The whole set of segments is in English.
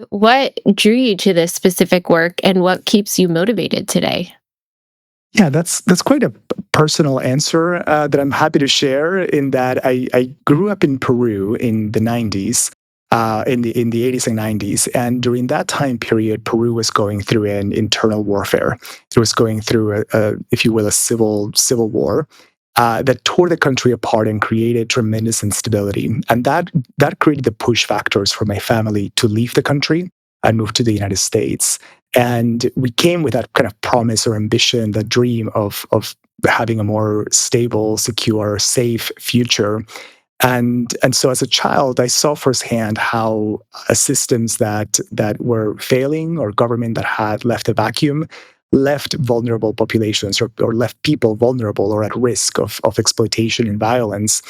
What drew you to this specific work and what keeps you motivated today? Yeah, that's quite a personal answer that I'm happy to share. In that I grew up in Peru in the 90s, in the 80s and 90s, and during that time period, Peru was going through an internal warfare. It was going through if you will, a civil war. That tore the country apart and created tremendous instability, and that created the push factors for my family to leave the country and move to the United States. And we came with that kind of promise or ambition, the dream of having a more stable, secure, safe future. And so as a child, I saw firsthand how systems that were failing or government that had left a vacuum left vulnerable populations or left people vulnerable or at risk of exploitation and violence.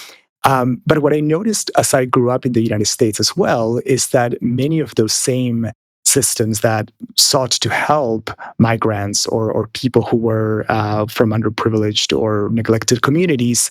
But what I noticed as I grew up in the United States as well is that many of those same systems that sought to help migrants or people who were from underprivileged or neglected communities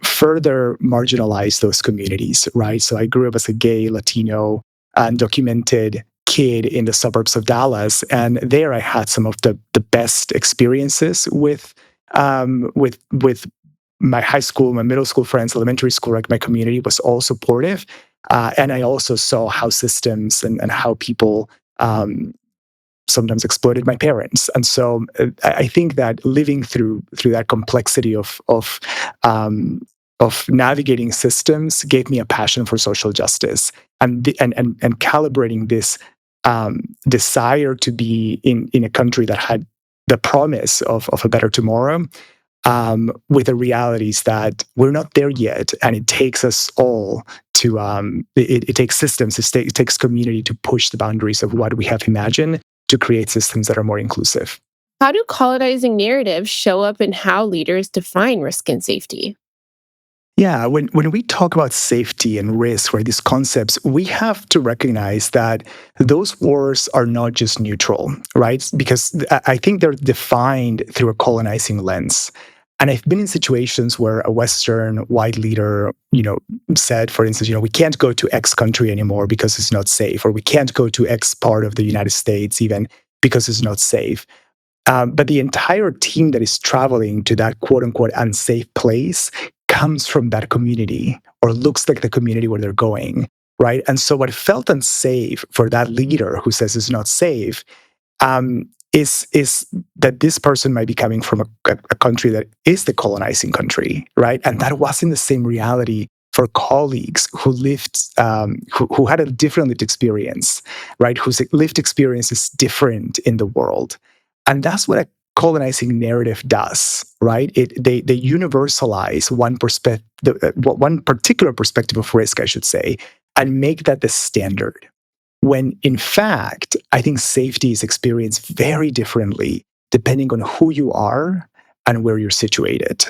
further marginalize those communities, right? So I grew up as a gay, Latino, undocumented kid in the suburbs of Dallas, and there I had some of the best experiences with my high school, my middle school friends, elementary school, like my community was all supportive. And I also saw how systems and how people sometimes exploited my parents. And so I think that living through that complexity of navigating systems gave me a passion for social justice and calibrating this desire to be in a country that had the promise of a better tomorrow with the realities that we're not there yet, and it takes us all to it takes systems, it takes community to push the boundaries of what we have imagined to create systems that are more inclusive. How do colonizing narratives show up in how leaders define risk and safety? Yeah, when we talk about safety and risk, right, these concepts, we have to recognize that those wars are not just neutral, right? Because I think they're defined through a colonizing lens. And I've been in situations where a Western white leader, said, for instance, we can't go to X country anymore because it's not safe, or we can't go to X part of the United States even because it's not safe. But the entire team that is traveling to that quote unquote unsafe place comes from that community or looks like the community where they're going, right? And so what felt unsafe for that leader who says it's not safe is that this person might be coming from a country that is the colonizing country, right? And that wasn't the same reality for colleagues who lived, who had a different lived experience, right? Whose lived experience is different in the world. And that's what a colonizing narrative does, right? They universalize one particular perspective of risk, I should say, and make that the standard. When in fact, I think safety is experienced very differently depending on who you are and where you're situated,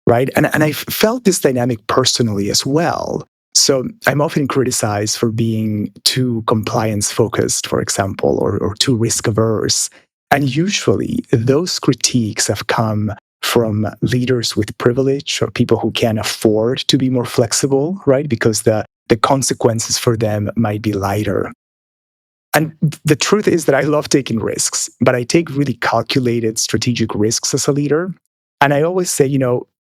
right? And I've felt this dynamic personally as well. So I'm often criticized for being too compliance focused, for example, or too risk averse. And usually those critiques have come from leaders with privilege or people who can afford to be more flexible, right? Because the consequences for them might be lighter. And the truth is that I love taking risks, but I take really calculated strategic risks as a leader. And I always say,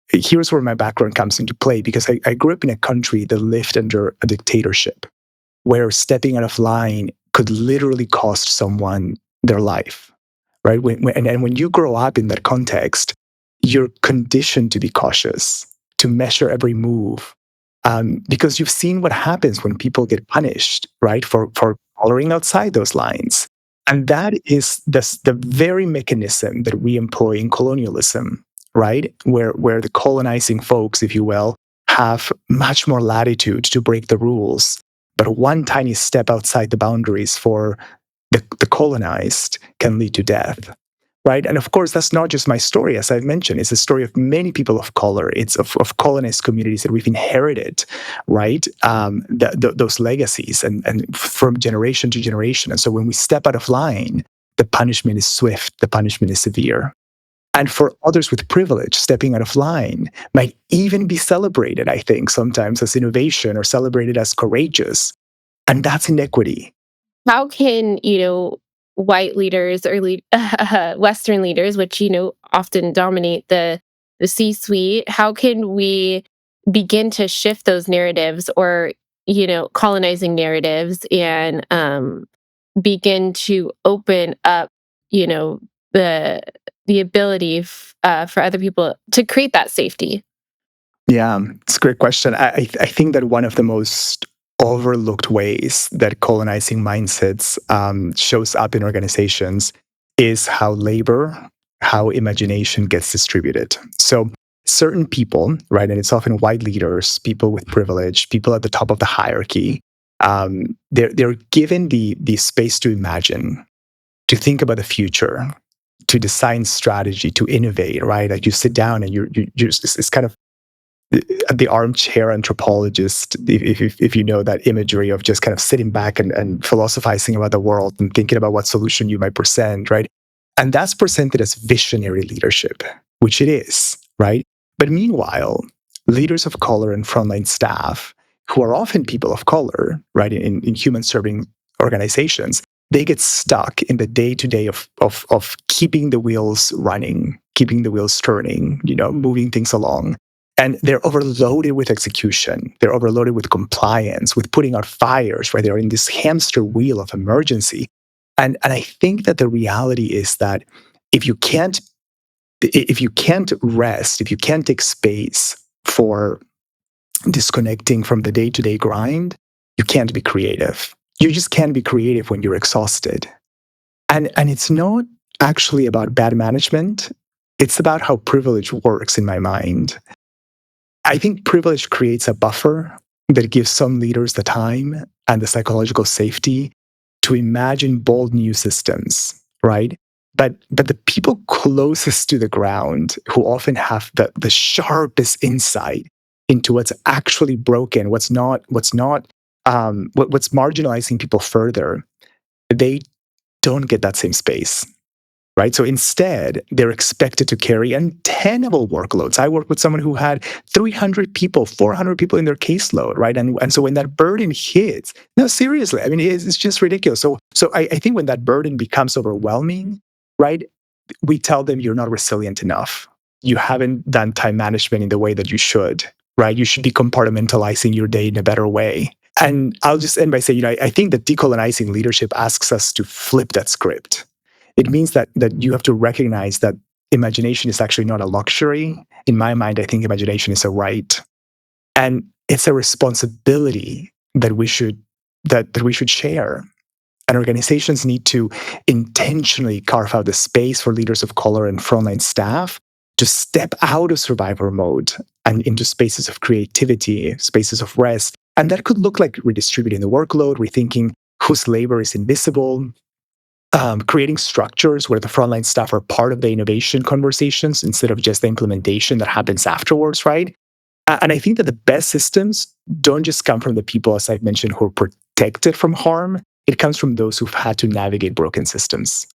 here's where my background comes into play, because I grew up in a country that lived under a dictatorship where stepping out of line could literally cost someone their life, right? And when you grow up in that context, you're conditioned to be cautious, to measure every move, because you've seen what happens when people get punished, right, for coloring outside those lines. And that is the very mechanism that we employ in colonialism, right, where the colonizing folks, if you will, have much more latitude to break the rules. But one tiny step outside the boundaries for the colonized can lead to death, right? And of course, that's not just my story, as I've mentioned. It's a story of many people of color. It's of colonized communities that we've inherited, right? Those legacies and from generation to generation. And so when we step out of line, the punishment is swift, the punishment is severe. And for others with privilege, stepping out of line might even be celebrated, I think, sometimes as innovation or celebrated as courageous. And that's inequity. how can, white leaders or Western leaders, which, often dominate the C-suite, how can we begin to shift those narratives or, colonizing narratives and begin to open up, you know, the the ability for other people to create that safety? Yeah, it's a great question. I think that one of the most overlooked ways that colonizing mindsets shows up in organizations is how labor, how imagination gets distributed. So certain people, right, and it's often white leaders, people with privilege, people at the top of the hierarchy, they're given the space to imagine, to think about the future, to design strategy, to innovate, right? Like you sit down and you're it's kind of the armchair anthropologist, if you know that imagery of just kind of sitting back and philosophizing about the world and thinking about what solution you might present, right? And that's presented as visionary leadership, which it is, right? But meanwhile, leaders of color and frontline staff, who are often people of color, right, in human serving organizations, they get stuck in the day to day of keeping the wheels running, keeping the wheels turning, moving things along, and they're overloaded with execution. They're overloaded with compliance, with putting out fires, right? They're in this hamster wheel of emergency. And I think that the reality is that if you can't if you can't rest, if you can't take space for disconnecting from the day-to-day grind, you can't be creative. You just can't be creative when you're exhausted. And it's not actually about bad management. It's about how privilege works in my mind. I think privilege creates a buffer that gives some leaders the time and the psychological safety to imagine bold new systems, right? But the people closest to the ground, who often have the sharpest insight into what's actually broken, what's marginalizing people further, they don't get that same space, right? So instead, they're expected to carry untenable workloads. I worked with someone who had 300 people, 400 people in their caseload, right? And so when that burden hits, no, seriously, I mean, it's just ridiculous. So I think when that burden becomes overwhelming, right, we tell them you're not resilient enough. You haven't done time management in the way that you should, right? You should be compartmentalizing your day in a better way. And I'll just end by saying, I think that decolonizing leadership asks us to flip that script. It means that you have to recognize that imagination is actually not a luxury. In my mind, I think imagination is a right, and it's a responsibility that we should share. And organizations need to intentionally carve out the space for leaders of color and frontline staff to step out of survivor mode and into spaces of creativity, spaces of rest. And that could look like redistributing the workload, rethinking whose labor is invisible, creating structures where the frontline staff are part of the innovation conversations instead of just the implementation that happens afterwards, right? And I think that the best systems don't just come from the people, as I've mentioned, who are protected from harm. It comes from those who've had to navigate broken systems,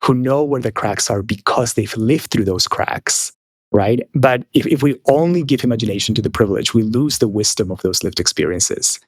who know where the cracks are because they've lived through those cracks, right? But if we only give imagination to the privileged, we lose the wisdom of those lived experiences.